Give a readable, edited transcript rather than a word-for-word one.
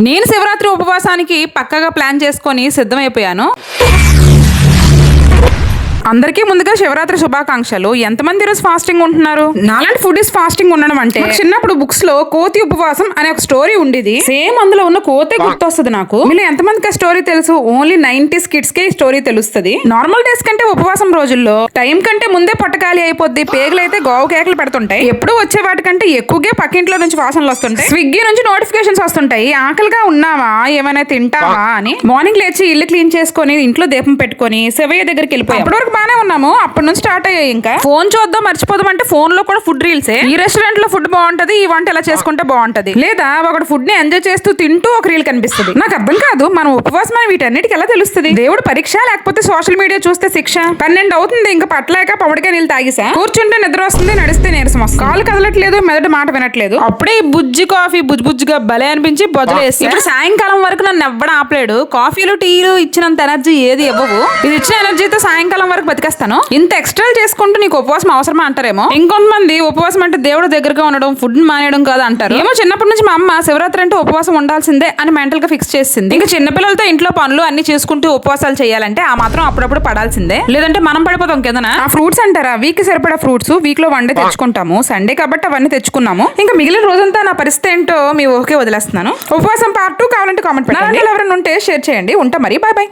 నేను శివరాత్రి ఉపవాసానికి పక్కగా ప్లాన్ చేసుకొని సిద్ధమైపోయాను. అందరికీ ముందుగా శివరాత్రి శుభాకాంక్షలు. ఎంతమంది ఈరోజు ఫాస్టింగ్ ఉంటున్నారు? నాలాంటి ఫుడీస్ ఫాస్టింగ్ ఉండడం అంటే చిన్నప్పుడు బుక్స్ లో కోతి ఉపవాసం అనే ఒక స్టోరీ ఉండేది. సేమ్ అందులో ఉన్న కోతే గుర్తొస్తుంది నాకు. మీరు ఎంతమందికి ఆ స్టోరీ తెలుసు? ఓన్లీ 90s కిడ్స్ కే ఈ స్టోరీ తెలుస్తుంది. నార్మల్ డేస్ కంటే ఉపవాసం రోజుల్లో టైం కంటే ముందే పొట్టకాలి అయిపోద్ది. పేగులైతే గోవు కేకలు పెడుతుంటాయి. ఎప్పుడు వచ్చే వాటికంటే ఎక్కువగా పక్కింట్లో నుంచి వాసనలు వస్తుంటాయి. స్విగ్గీ నుంచి నోటిఫికేషన్స్ వస్తుంటాయి. ఆకలిగా ఉన్నావా, ఏమైనా తింటావా అని. మార్నింగ్ లేచి ఇల్లు క్లీన్ చేసుకొని ఇంట్లో దీపం పెట్టుకొని శివయ్య దగ్గరికి వెళ్ళిపోయాం. బానే ఉన్నాము. అప్పటి నుంచి స్టార్ట్ అయ్యాయి. ఇంకా ఫోన్ చూద్దాం మర్చిపోదాం అంటే ఫోన్ లో కూడా ఫుడ్ రీల్సే. ఈ రెస్టారెంట్ లో ఫుడ్ బాగుంటది, ఈ వంట ఎలా చేసుకుంటే బాగుంటది, లేదా ఒకటి ఫుడ్ ని ఎంజాయ్ చేస్తూ తింటూ ఒక రీల్ కనిపిస్తుంది. నాకు అర్థం కాదు, మనం ఉపవాసం అని వీటన్నిటికి ఎలా తెలుస్తుంది? దేవుడు పరీక్ష లేకపోతే సోషల్ మీడియా చూస్తే శిక్ష? 12 అవుతుంది, ఇంకా పట్టలేక పవడిగా నీళ్ళు తాగిసా. కూర్చుంటే నిద్ర వస్తుంది, నడిస్తే నీరసం వస్తుంది, కాలు కదలట్లేదు, మెదడు మాట వినట్లేదు. అప్పుడే బుజ్జి కాఫీ బుజ్జిగా భలే అనిపించి బొదలేసి ఇప్పుడు సాయంకాలం వరకు నన్ను ఎవ్వడం ఆపలేడు. కాఫీలు టీలు ఇచ్చినంత ఎనర్జీ ఏది ఇవ్వవు. ఇది ఇచ్చిన ఎనర్జీతో సాయంకాలం వరకు బతికేస్తాను. ఇంత ఎక్స్ట్రా చేసుకుంటూ నీకు ఉపవాసం అవసరమా అంటారేమో. ఇంకొంతమంది ఉపవాసం అంటే దేవుడు దగ్గరగా ఉండడం, ఫుడ్ మానేయడం కాదు అంటారు. ఏమో చిన్నప్పటి నుంచి మా అమ్మ శివరాత్రి అంటే ఉపవాసం ఉండాల్సిందే అని మెంటల్ గా ఫిక్స్ చేసింది. ఇంకా చిన్నపిల్లలతో ఇంట్లో పనులు అన్ని చేసుకుంటూ ఉపవాసాలు చేయాలంటే ఆ మాత్రం అప్పుడప్పుడు పడాల్సిందే, లేదంటే మనం పడిపోతాం కిందన. ఆ ఫ్రూట్స్ అంటారా, వీక్ సరిపడా ఫ్రూట్స్ వీక్ లో 1 డే తెచ్చుకుంటాము. సండే కాబట్టి అవన్నీ తెచ్చుకున్నాము. ఇంకా మిగిలిన రోజంతా నా పరిస్థితి ఏంటో మీ ఓకే వదిలేస్తున్నాను. ఉపవాసం పార్ట్ 2 కావాలంటే కామెంట్ పెట్టండి. ఎవరైనా ఉంటే షేర్ చేయండి. ఉంటా మరి, బాయ్ బాయ్.